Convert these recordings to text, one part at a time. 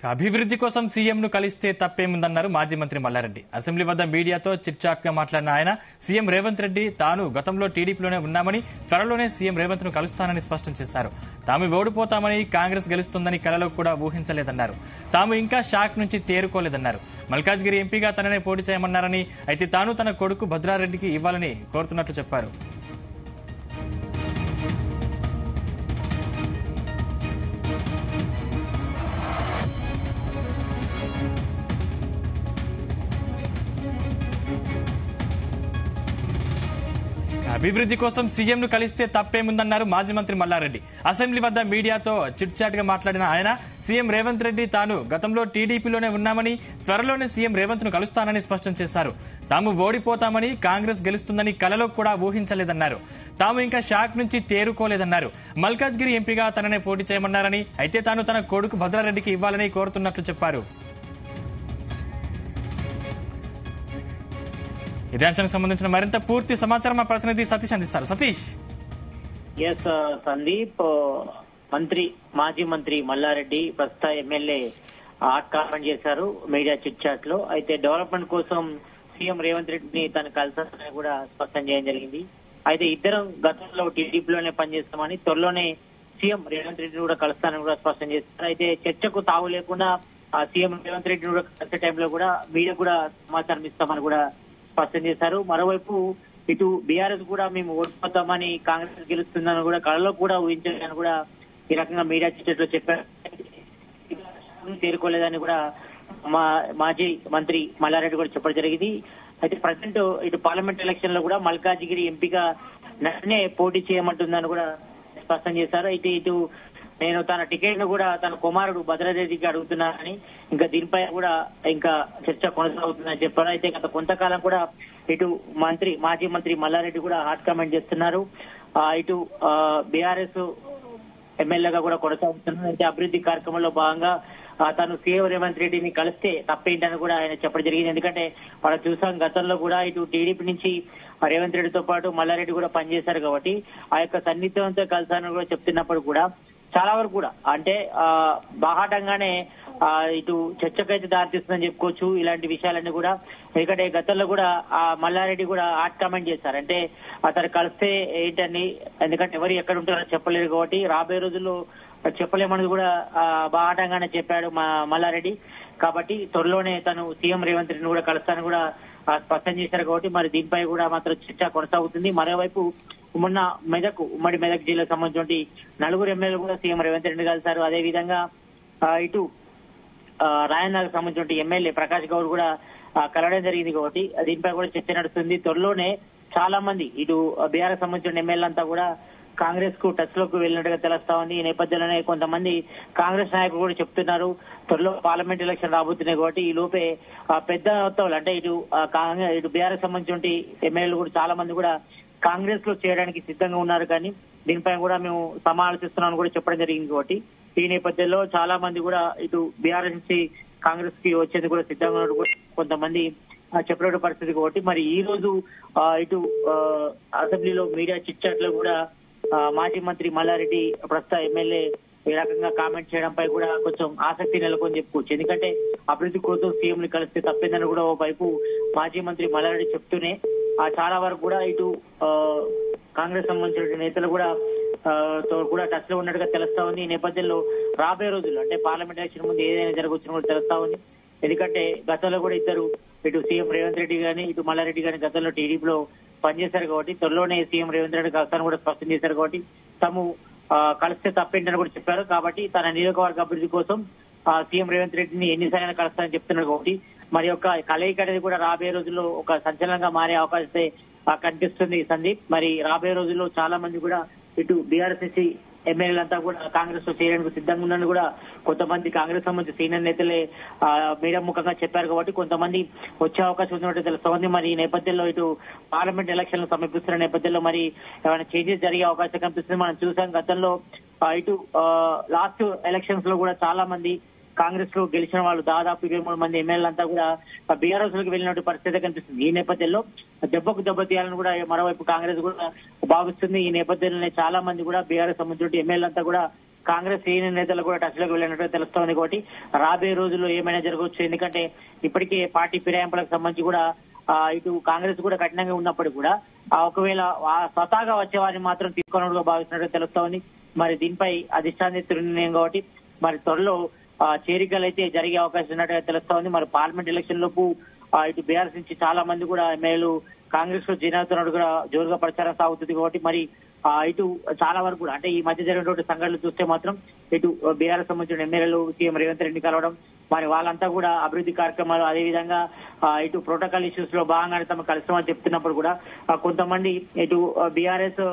అభివృద్ధి కోసం సీఎంను కలిస్తే తప్పేముందన్నారు మాజీ మంత్రి మల్లారెడ్డి. అసెంబ్లీ వద్ద మీడియాతో చిట్చాట్ గా మాట్లాడిన ఆయన సీఎం రేవంత్ రెడ్డి తాను గతంలో టీడీపీలోనే ఉన్నామని, త్వరలోనే సీఎం రేవంత్ ను కలుస్తానని స్పష్టం చేశారు. తాము ఓడిపోతామని, కాంగ్రెస్ గెలుస్తుందని కలలో కూడా ఊహించలేదన్నారు. తాము ఇంకా షాక్ నుంచి తేరుకోలేదన్నారు. మల్కాజ్గిరి ఎంపీగా తననే పోటీ చేయమన్నారని, అయితే తాను తన కొడుకు భద్రారెడ్డికి ఇవ్వాలని కోరుతున్నట్లు చెప్పారు. అభివృద్ధి కోసం సీఎంను కలిస్తే తప్పేముందన్నారు మాజీ మంత్రి మల్లారెడ్డి. అసెంబ్లీ వద్ద మీడియాతో చిట్చాట్ గా మాట్లాడిన ఆయన సీఎం రేవంత్ రెడ్డి తాను గతంలో టీడీపీలోనే ఉన్నామని, త్వరలోనే సీఎం రేవంత్ ను కలుస్తానని స్పష్టం చేశారు. తాము ఓడిపోతామని, కాంగ్రెస్ గెలుస్తుందని కలలో కూడా ఊహించలేదన్నారు. తాము ఇంకా షాక్ నుంచి తేరుకోలేదన్నారు. మల్కాజ్గిరి ఎంపీగా తననే పోటీ చేయమన్నారని, అయితే తాను తన కొడుకు భద్రారెడ్డికి ఇవ్వాలని కోరుతున్నట్లు చెప్పారు. ఇదే అంశానికి సంబంధించిన మరింత పూర్తి సమాచారం మా ప్రతినిధి సతీష్ అందిస్తారు. సతీష్. సందీప్, మాజీ మంత్రి మల్లారెడ్డి ప్రస్తుత ఎమ్మెల్యే హాట్ కామెంట్ చేశారు మీడియా చిట్ చాట్ లో. అయితే డెవలప్మెంట్ కోసం సీఎం రేవంత్ రెడ్డిని తను కలిసారని కూడా స్పష్టం చేయడం జరిగింది. అయితే ఇద్దరం గతంలో టీడీపీలోనే పనిచేస్తామని, త్వరలోనే సీఎం రేవంత్ రెడ్డిని కూడా కలుస్తానని కూడా స్పష్టం చేస్తారు. అయితే చర్చకు తావు లేకుండా సీఎం రేవంత్ రెడ్డిని కూడా కలిసే టైంలో కూడా మీడియా కూడా సమాచారం ఇస్తామని కూడా స్పష్టం చేశారు. మరోవైపు ఇటు బీఆర్ఎస్ కూడా మేము ఓడిపోతామని, కాంగ్రెస్ గెలుస్తుందని కూడా కళలో కూడా ఊహించాలని కూడా ఈ రకంగా మీడియా చిట్టలో చెప్పారు. తేరుకోలేదని కూడా మాజీ మంత్రి మల్లారెడ్డి కూడా చెప్పడం జరిగింది. అయితే ప్రజెంట్ ఇటు పార్లమెంట్ ఎలక్షన్ లో కూడా మల్కాజిగిరి ఎంపీగా నన్నే పోటీ చేయమంటుందని కూడా స్పష్టం చేశారు. అయితే ఇటు నేను తన టికెట్ ను కూడా తన కుమారుడు భద్రారెడ్డికి అడుగుతున్నానని, ఇంకా దీనిపై కూడా ఇంకా చర్చ కొనసాగుతుందని చెప్పారు. అయితే గత కొంతకాలం కూడా ఇటు మాజీ మంత్రి మల్లారెడ్డి కూడా హాట్ కామెంట్ చేస్తున్నారు. ఇటు బీఆర్ఎస్ ఎమ్మెల్యేగా కూడా కొనసాగుతున్నారు. అయితే అభివృద్ధి కార్యక్రమంలో భాగంగా తను సీఎం రేవంత్ రెడ్డిని కలిస్తే తప్పేంటని కూడా ఆయన చెప్పడం జరిగింది. ఎందుకంటే మనం చూసాం గతంలో కూడా ఇటు టీడీపీ నుంచి రేవంత్ రెడ్డితో పాటు మల్లారెడ్డి కూడా పనిచేశారు కాబట్టి ఆ యొక్క సన్నిహితంతో కలిసానని కూడా చెప్తున్నప్పుడు కూడా చాలా వరకు కూడా అంటే బాహాటంగానే ఇటు చర్చకైతే దారితీస్తుందని చెప్పుకోవచ్చు. ఇలాంటి విషయాలన్నీ కూడా ఎందుకంటే గతంలో కూడా మల్లారెడ్డి కూడా హాట్ కామెంట్ చేశారు. అంటే అతను కలిస్తే ఏంటని, ఎందుకంటే ఎవరు ఎక్కడ ఉంటారో చెప్పలేరు కాబట్టి రాబోయే రోజుల్లో చెప్పలేమని కూడా బాహాటంగానే చెప్పాడు మల్లారెడ్డి. కాబట్టి త్వరలోనే తను సీఎం రేవంత్ రెడ్డిని కూడా కలుస్తానని కూడా స్పష్టం చేశారు. కాబట్టి మరి దీనిపై కూడా మాత్రం చర్చ కొనసాగుతుంది. మరోవైపు మొన్న ఉమ్మడి మెదక్ జిల్లాకు సంబంధించి 4 ఎమ్మెల్యేలు కూడా సీఎం రేవంత్ రెడ్డి కలిశారు. అదేవిధంగా ఇటు రాయనగర్ సంబంధించిన ఎమ్మెల్యే ప్రకాష్ గౌడ్ కూడా కలవడం జరిగింది. కాబట్టి దీనిపై కూడా చర్చ నడుస్తుంది. త్వరలోనే చాలా మంది ఇటు బీఆర్ఎస్ సంబంధించిన ఎమ్మెల్యేలంతా కూడా కాంగ్రెస్ కు టచ్ లోకి వెళ్ళినట్టుగా తెలుస్తా ఉంది. ఈ నేపథ్యంలోనే కొంతమంది కాంగ్రెస్ నాయకులు కూడా చెప్తున్నారు త్వరలో పార్లమెంట్ ఎలక్షన్ రాబోతున్నాయి కాబట్టి ఈ లోపే పెద్ద మొత్తంలో అంటే ఇటు బీఆర్ఎస్ సంబంధించిన ఎమ్మెల్యేలు కూడా చాలా మంది కూడా కాంగ్రెస్ లో చేయడానికి సిద్ధంగా ఉన్నారు. కానీ దీనిపై కూడా మేము సమాలోచిస్తున్నామని కూడా చెప్పడం జరిగింది. కాబట్టి ఈ నేపథ్యంలో చాలా మంది కూడా ఇటు బీఆర్ఎస్ నుంచి కాంగ్రెస్ కి వచ్చేది కూడా సిద్ధంగా ఉన్నారు కొంతమంది చెప్పిన పరిస్థితి. కాబట్టి మరి ఈ రోజు ఇటు అసెంబ్లీలో మీడియా చిట్ చాట్ లో కూడా మాజీ మంత్రి మల్లారెడ్డి ప్రస్తుత ఎమ్మెల్యే ఈ రకంగా కామెంట్ చేయడంపై కూడా కొంచెం ఆసక్తి నెలకొని చెప్పుకోవచ్చు. ఎందుకంటే అభివృద్ధి కోసం సీఎం ని కలిస్తే తప్పిందని కూడా ఓవైపు మాజీ మంత్రి మల్లారెడ్డి చెప్తూనే చాలా వరకు కూడా ఇటు కాంగ్రెస్ సంబంధించిన నేతలు కూడా టచ్ లో ఉన్నట్టుగా తెలుస్తా ఉంది. ఈ నేపథ్యంలో రాబోయే రోజుల్లో అంటే పార్లమెంట్ ఎలక్షన్ ముందు ఏదైనా జరగవచ్చని కూడా తెలుస్తా ఉంది. ఎందుకంటే గతంలో కూడా ఇద్దరు ఇటు సీఎం రేవంత్ రెడ్డి గాని ఇటు మల్లారెడ్డి గాని గతంలో టీడీపీలో పనిచేశారు. కాబట్టి త్వరలోనే సీఎం రేవంత్ రెడ్డి కలుస్తానని కూడా స్పష్టం చేశారు. కాబట్టి తాము కలిస్తే తప్పేంటని కూడా చెప్పారు. కాబట్టి తన నియోజకవర్గ అభివృద్ధి కోసం సీఎం రేవంత్ రెడ్డిని ఎన్నిసార్లు కలుస్తానని చెప్తున్నారు. కాబట్టి మరి యొక్క కలయిక అనేది కూడా రాబోయే రోజుల్లో ఒక సంచలనంగా మారే అవకాశం కనిపిస్తుంది సందీప్. మరి రాబోయే రోజుల్లో చాలా మంది కూడా ఇటు బీఆర్ఎస్ నుంచి ఎమ్మెల్యేలంతా కూడా కాంగ్రెస్ లో చేయడానికి సిద్ధంగా ఉన్నారని కూడా కొంతమంది కాంగ్రెస్ సంబంధించిన సీనియర్ నేతలే మీడియా ముఖంగా చెప్పారు. కాబట్టి కొంతమంది వచ్చే అవకాశం ఉన్నట్టు తెలుస్తోంది. మరి ఈ నేపథ్యంలో ఇటు పార్లమెంట్ ఎలక్షన్లు సమీపిస్తున్న నేపథ్యంలో మరి ఏమైనా చేంజెస్ జరిగే అవకాశం కనిపిస్తుంది. మనం చూసాం గతంలో ఇటు లాస్ట్ ఎలక్షన్స్ లో కూడా చాలా మంది కాంగ్రెస్ లో గెలిచిన వాళ్ళు దాదాపు 23 మంది ఎమ్మెల్యేలంతా కూడా బీఆర్ఎస్ లోకి వెళ్ళినట్టు పరిస్థితి కనిపిస్తుంది. ఈ నేపథ్యంలో దెబ్బకు దెబ్బ తీయాలని కూడా మరోవైపు కాంగ్రెస్ కూడా భావిస్తుంది. ఈ నేపథ్యంలోనే చాలా మంది కూడా బీఆర్ఎస్ సంబంధించిన ఎమ్మెల్యేలంతా కూడా కాంగ్రెస్ సీనియర్ నేతలు కూడా టచ్ లోకి వెళ్ళినట్టు తెలుస్తోంది. కాబట్టి రాబోయే రోజుల్లో ఏమైనా జరగవచ్చు. ఎందుకంటే ఇప్పటికే పార్టీ ఫిరాయింపులకు సంబంధించి కూడా ఇటు కాంగ్రెస్ కూడా కఠినంగా ఉన్నప్పటికీ కూడా ఒకవేళ స్వతహాగా వచ్చే వారిని మాత్రం తీసుకున్నట్టుగా భావిస్తున్నట్టు తెలుస్తోంది. మరి దీనిపై అధిష్టాన నిర్ణయం కాబట్టి మరి త్వరలో చేరికలు అయితే జరిగే అవకాశం ఉన్నట్టుగా తెలుస్తోంది. మరి పార్లమెంట్ ఎలక్షన్ లోపు ఇటు బీఆర్ఎస్ నుంచి చాలా మంది కూడా ఎమ్మెల్యేలు కాంగ్రెస్ లో చేరుతున్నట్టు కూడా జోరుగా ప్రచారం సాగుతుంది. కాబట్టి మరి ఇటు చాలా వరకు కూడా అంటే ఈ మధ్య జరిగినటువంటి సంఘటనలు చూస్తే మాత్రం ఇటు బీఆర్ఎస్ సంబంధించిన ఎమ్మెల్యేలు సీఎం రేవంత్ రెడ్డిని కలవడం, మరి వాళ్ళంతా కూడా అభివృద్ధి కార్యక్రమాలు అదేవిధంగా ఇటు ప్రోటోకాల్ ఇష్యూస్ లో భాగంగానే తమ కలుస్తామని చెప్తున్నప్పుడు కూడా కొంతమంది ఇటు బీఆర్ఎస్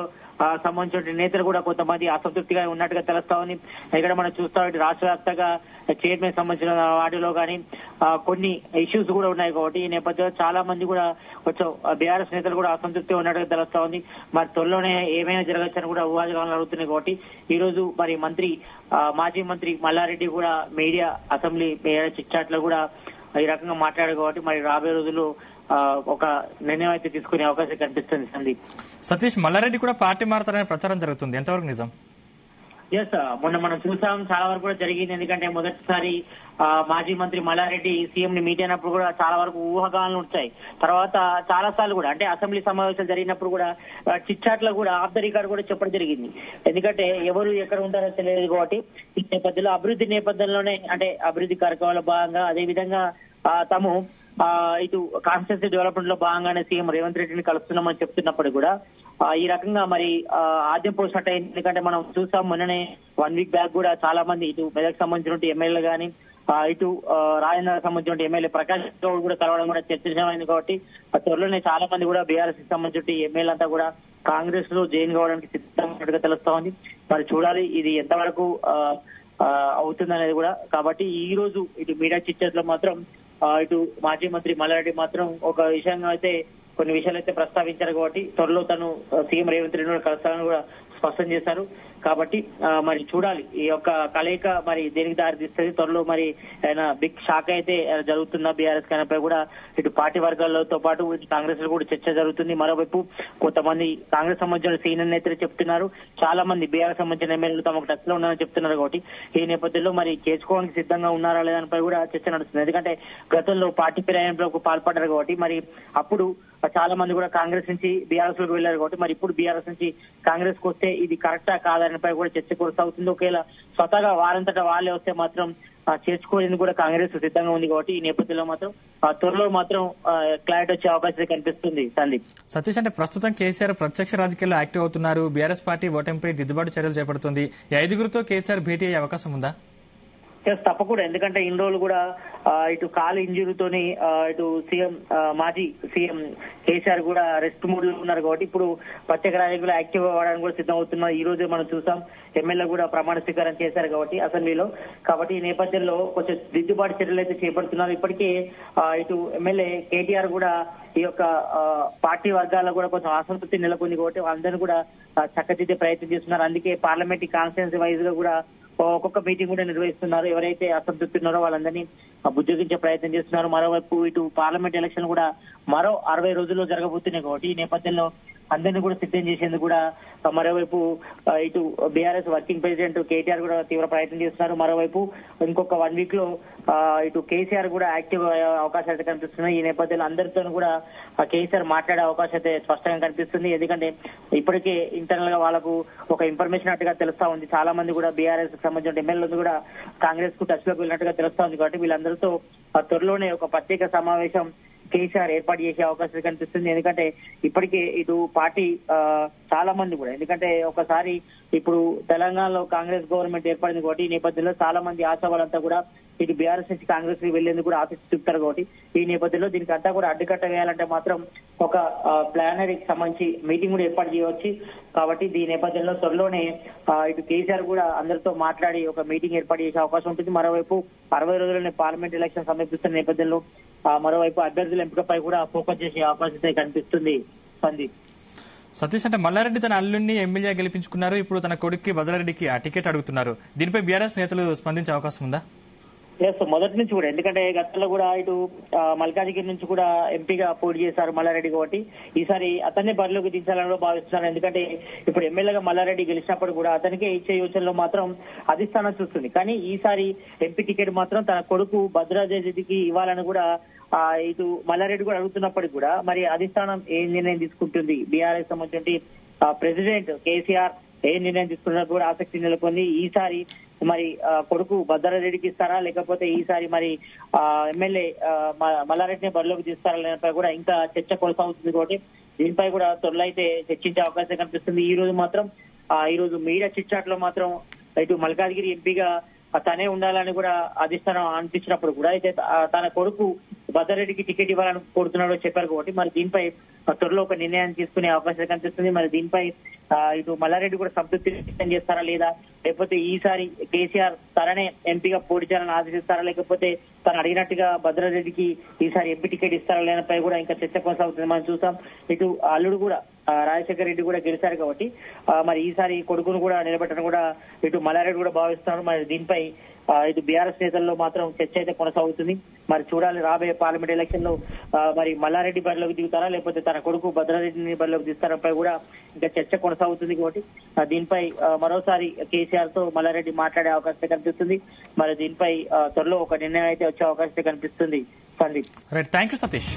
సంబంధించిన నేతలు కూడా కొంతమంది అసంతృప్తిగా ఉన్నట్టుగా తెలుస్తా ఉంది. ఇక్కడ మనం చూస్తాం ఇటు రాష్ట్ర వ్యాప్తంగా చైర్మన్ సంబంధించిన వాటిలో కానీ కొన్ని ఇష్యూస్ కూడా ఉన్నాయి. కాబట్టి ఈ నేపథ్యంలో చాలా మంది కూడా కొంచెం బీఆర్ఎస్ నేతలు కూడా అసంతృప్తి ఉన్నట్టుగా తెలుస్తా ఉంది. మరి త్వరలోనే ఏమైనా జరగచ్చని కూడా ఊహాజనాలు అడుగుతున్నాయి. కాబట్టి ఈ రోజు మరి మాజీ మంత్రి మల్లారెడ్డి కూడా మీడియా అసెంబ్లీ చిట్చాట్ లో కూడా ఈ రకంగా మాట్లాడారు. కాబట్టి మరి రాబోయే రోజుల్లో ఒక నిర్ణయం అయితే తీసుకునే అవకాశం కనిపిస్తుంది. సందీప్, సతీష్, మల్లారెడ్డి కూడా పార్టీ మారుతారనే ప్రచారం జరుగుతుంది, ఎంతవరకు నిజం? ఎస్, మొన్న మనం చూసాం, చాలా వరకు కూడా జరిగింది. ఎందుకంటే మొదటిసారి మాజీ మంత్రి మల్లారెడ్డి సీఎం ని మీట్ అయినప్పుడు కూడా చాలా వరకు ఊహాగానాలు వచ్చాయి. తర్వాత చాలా సార్లు కూడా అంటే అసెంబ్లీ సమావేశాలు జరిగినప్పుడు కూడా చిట్చాట్లో కూడా ఆఫ్ ద రికార్డ్ కూడా చెప్పడం జరిగింది. ఎందుకంటే ఎవరు ఎక్కడ ఉంటారో తెలియదు. కాబట్టి ఈ నేపథ్యంలో అభివృద్ధి నేపథ్యంలోనే అంటే అభివృద్ధి కార్యక్రమాల భాగంగా అదేవిధంగా తాము ఇటు కాన్స్టిట్యూన్సీ డెవలప్మెంట్ లో భాగంగానే సీఎం రేవంత్ రెడ్డిని కలుస్తున్నామని చెప్తున్నప్పుడు కూడా ఈ రకంగా మరి ఆద్యం పోసినట్టు అయింది. ఎందుకంటే మనం చూసాం మొన్ననే 1 వీక్ బ్యాక్ కూడా చాలా మంది ఇటు మెదక్ సంబంధించిన ఎమ్మెల్యేలు కానీ ఇటు రాజేంద్ర సంబంధించిన ఎమ్మెల్యే ప్రకాష్ గౌడ్ కూడా కలవడం కూడా చర్చించమైంది. కాబట్టి త్వరలోనే చాలా మంది కూడా బీఆర్ఎస్ కి సంబంధించిన ఎమ్మెల్యేలంతా కూడా కాంగ్రెస్ లో జాయిన్ కావడానికి సిద్ధంగా తెలుస్తా ఉంది. మరి చూడాలి ఇది ఎంతవరకు అవుతుందనేది కూడా. కాబట్టి ఈ రోజు ఇటు మీడియా చిట్చాట్ లో మాత్రం ఇటు మాజీ మంత్రి మల్లారెడ్డి మాత్రం ఒక విషయంగా అయితే కొన్ని విషయాలు అయితే ప్రస్తావించారు. కాబట్టి త్వరలో తను సీఎం రేవంత్ రెడ్డి కలుస్తానని కూడా స్పష్టం చేశారు. కాబట్టి మరి చూడాలి ఈ యొక్క కలయిక మరి దేనికి దారితీస్తుంది. త్వరలో మరి ఆయన బిగ్ షాక్ అయితే జరుగుతుందా బీఆర్ఎస్ కనపై కూడా ఇటు పార్టీ వర్గాలతో పాటు ఇటు కాంగ్రెస్ లో కూడా చర్చ జరుగుతుంది. మరోవైపు కొంతమంది కాంగ్రెస్ సంబంధించిన సీనియర్ నేతలు చెప్తున్నారు, చాలా మంది బీఆర్ఎస్ సంబంధించిన ఎమ్మెల్యేలు తమకు టచ్ లో ఉన్నారని చెప్తున్నారు. కాబట్టి ఈ నేపథ్యంలో మరి చేసుకోవడానికి సిద్ధంగా ఉన్నారా లేదానిపై కూడా చర్చ నడుస్తుంది. ఎందుకంటే గతంలో పార్టీ ఫిరాయింపులకు పాల్పడ్డారు. కాబట్టి మరి అప్పుడు చాలా మంది కూడా కాంగ్రెస్ నుంచి బీఆర్ఎస్ లోకి వెళ్లారు. కాబట్టి మరి ఇప్పుడు బీఆర్ఎస్ నుంచి కాంగ్రెస్ కు వస్తే ఇది కరెక్టా కాదనిపై కూడా చర్చ కొనసాగుతుంది. ఒకవేళ స్వతహాగా వారంతటా వాళ్ళే వస్తే మాత్రం చేర్చుకోలేందుకు కూడా కాంగ్రెస్ సిద్ధంగా ఉంది. కాబట్టి ఈ నేపథ్యంలో మాత్రం త్వరలో మాత్రం క్లారిటీ వచ్చే అవకాశం కనిపిస్తుంది. సందీప్, సతీష్, అంటే ప్రస్తుతం కేసీఆర్ ప్రత్యక్ష రాజకీయాల్లో యాక్టివ్ అవుతున్నారు. బీఆర్ఎస్ పార్టీ ఓటమిపై దిద్దుబాటు చర్యలు చేపడుతుంది. ఈ 5గురితో కేసీఆర్ భేటీ అయ్యే అవకాశం ఉందా? తప్పకుండా. ఎందుకంటే ఇన్ని రోజులు కూడా ఇటు కాలు ఇంజురీతోని ఇటు మాజీ సీఎం కేసీఆర్ కూడా రెస్ట్ మూడ్ లో ఉన్నారు. కాబట్టి ఇప్పుడు ప్రత్యేక రాజకీయాలు యాక్టివ్ అవ్వడానికి కూడా సిద్ధం అవుతున్నారు. ఈ రోజే మనం చూసాం ఎమ్మెల్యే కూడా ప్రమాణ స్వీకారం చేశారు కాబట్టి అసెంబ్లీలో. కాబట్టి ఈ నేపథ్యంలో కొంచెం దిద్దుబాటు చర్యలు అయితే చేపడుతున్నారు. ఇప్పటికే ఇటు ఎమ్మెల్యే కేటీఆర్ కూడా ఈ యొక్క పార్టీ వర్గాల్లో కూడా కొంచెం అసంతృప్తి నెలకొంది. కాబట్టి అందరినీ కూడా చక్కదిద్దే ప్రయత్నం చేస్తున్నారు. అందుకే పార్లమెంటరీ కాన్స్టిట్యున్సీ వైజ్ గా కూడా ఒక్కొక్క మీటింగ్ కూడా నిర్వహిస్తున్నారు. ఎవరైతే అసంతృప్తి ఉన్నారో వాళ్ళందరినీ బుజ్జగించే ప్రయత్నం చేస్తున్నారు. మరోవైపు ఇటు పార్లమెంట్ ఎలక్షన్ కూడా మరో 60 రోజుల్లో జరగబోతున్నాయి. కాబట్టి ఈ నేపథ్యంలో అందరినీ కూడా సిద్ధం చేసేందుకు కూడా మరోవైపు ఇటు బీఆర్ఎస్ వర్కింగ్ ప్రెసిడెంట్ కేటీఆర్ కూడా తీవ్ర ప్రయత్నం చేస్తున్నారు. మరోవైపు ఇంకొక 1 వీక్ లో ఇటు కేసీఆర్ కూడా యాక్టివ్ అయ్యే అవకాశాలు అయితే కనిపిస్తున్నాయి. ఈ నేపథ్యంలో అందరితో కూడా కేసీఆర్ మాట్లాడే అవకాశం అయితే స్పష్టంగా కనిపిస్తుంది. ఎందుకంటే ఇప్పటికే ఇంటర్నల్ గా వాళ్ళకు ఒక ఇన్ఫర్మేషన్ అట్టుగా తెలుస్తా ఉంది. చాలా మంది కూడా బీఆర్ఎస్ సంబంధించిన ఎమ్మెల్యేలు కూడా కాంగ్రెస్ కు టచ్ లోకి వెళ్ళినట్టుగా తెలుస్తా ఉంది. కాబట్టి వీళ్ళందరితో త్వరలోనే ఒక ప్రత్యేక సమావేశం కేసీఆర్ ఏర్పాటు చేసే అవకాశం కనిపిస్తుంది. ఎందుకంటే ఇప్పటికే ఇటు పార్టీ చాలా మంది కూడా ఎందుకంటే ఒకసారి ఇప్పుడు తెలంగాణలో కాంగ్రెస్ గవర్నమెంట్ ఏర్పడింది. కాబట్టి ఈ నేపథ్యంలో చాలా మంది ఆశావాళ్ళంతా కూడా ఇటు బీఆర్ఎస్ నుంచి కాంగ్రెస్ కి వెళ్లేందుకు కూడా ఆసక్తి చూపుతారు. కాబట్టి ఈ నేపథ్యంలో దీనికి అంతా కూడా అడ్డుకట్ట వేయాలంటే మాత్రం ఒక ప్లానరీకి సంబంధించి మీటింగ్ కూడా ఏర్పాటు చేయవచ్చు. కాబట్టి దీని నేపథ్యంలో త్వరలోనే ఇటు కేసీఆర్ కూడా అందరితో మాట్లాడి ఒక మీటింగ్ ఏర్పాటు చేసే అవకాశం ఉంటుంది. మరోవైపు 60 రోజుల్లోనే పార్లమెంట్ ఎలక్షన్ సమీపిస్తున్న నేపథ్యంలో మరోవైపు అభ్యర్థుల ఎంపికపై కూడా ఫోకస్ చేసే అవకాశం కనిపిస్తుంది. సందీప్, సతీష్, అంటే మల్లారెడ్డి తన అల్లుడిని ఎమ్మెల్యే గెలిపించుకున్నారు. ఇప్పుడు తన కొడుక్కి బదలారెడ్డికి ఆ టికెట్ అడుగుతున్నారు. దీనిపై బీఆర్ఎస్ నేతలు స్పందించే అవకాశం ఉందా? ఎస్ మొదటి నుంచి కూడా, ఎందుకంటే గతంలో కూడా ఇటు మల్కాజిగిరి నుంచి కూడా ఎంపీగా పోటీ చేశారు మల్లారెడ్డి కాబట్టి ఈసారి అతన్ని బరిలోకి దించాలని కూడా భావిస్తున్నారు. ఎందుకంటే ఇప్పుడు ఎమ్మెల్యేగా మల్లారెడ్డి గెలిచినప్పుడు కూడా అతనికే ఇచ్చే యోచనలో మాత్రం అధిష్టానం చూస్తుంది. కానీ ఈసారి ఎంపీ టికెట్ మాత్రం తన కొడుకు భద్రారెడ్డికి ఇవ్వాలని కూడా ఇటు మల్లారెడ్డి కూడా అడుగుతున్నప్పటికీ కూడా మరి అధిష్టానం ఏం నిర్ణయం తీసుకుంటుంది, బీఆర్ఎస్ సంబంధించి ప్రెసిడెంట్ కేసీఆర్ ఏ నిర్ణయం తీసుకున్నట్టు కూడా ఆసక్తి నెలకొంది. ఈసారి మరి కొడుకు భద్రారెడ్డికి ఇస్తారా లేకపోతే ఈసారి మరి ఎమ్మెల్యే మల్లారెడ్డిని బరిలోకి తీస్తారా లేనిపై కూడా ఇంకా చర్చ కొనసాగుతుంది కాబట్టి దీనిపై కూడా త్వరలో అయితే చర్చించే అవకాశం కనిపిస్తుంది. ఈ రోజు మీడియా చిట్చాట్ లో మాత్రం ఇటు మల్కాజ్గిరి ఎంపీగా తనే ఉండాలని కూడా అధిష్టానం అనిపించినప్పుడు కూడా అయితే తన కొడుకు భద్రారెడ్డికి టికెట్ ఇవ్వాలని కోరుతున్నాడో చెప్పారు కాబట్టి మరి దీనిపై త్వరలో ఒక నిర్ణయాన్ని తీసుకునే అవకాశం కనిపిస్తుంది. మరి దీనిపై ఇటు మల్లారెడ్డి కూడా సంతృప్తి వ్యక్తం చేస్తారా లేదా, లేకపోతే ఈసారి కేసీఆర్ తననే ఎంపీగా పోటీ చేయాలని ఆదేశిస్తారా, లేకపోతే తను అడిగినట్టుగా భద్రారెడ్డికి ఈసారి ఎంపీ టికెట్ ఇస్తారా లేనిపై కూడా ఇంకా చర్చ కొనసాగుతుంది. మనం చూసాం ఇటు అల్లుడు కూడా రాజశేఖర రెడ్డి కూడా గెలిచారు కాబట్టి మరి ఈసారి కొడుకును కూడా నిలబెట్టడం కూడా ఇటు మల్లారెడ్డి కూడా భావిస్తున్నారు. మరి దీనిపై ఇటు బీఆర్ఎస్ నేతల్లో మాత్రం చర్చ అయితే కొనసాగుతుంది. మరి చూడాలి రాబోయే పార్లమెంట్ ఎలక్షన్ లో మరి మల్లారెడ్డి బరిలోకి దిగుతారా లేకపోతే తన కొడుకు భద్రారెడ్డిని బరిలోకి తీస్తారపై కూడా ఇంకా చర్చ కొనసాగుతుంది కాబట్టి దీనిపై మరోసారి కేసీఆర్ తో మల్లారెడ్డి మాట్లాడే అవకాశం కనిపిస్తుంది. మరి దీనిపై త్వరలో ఒక నిర్ణయం అయితే వచ్చే అవకాశం కనిపిస్తుంది. Sandeep, right, thank you Satish.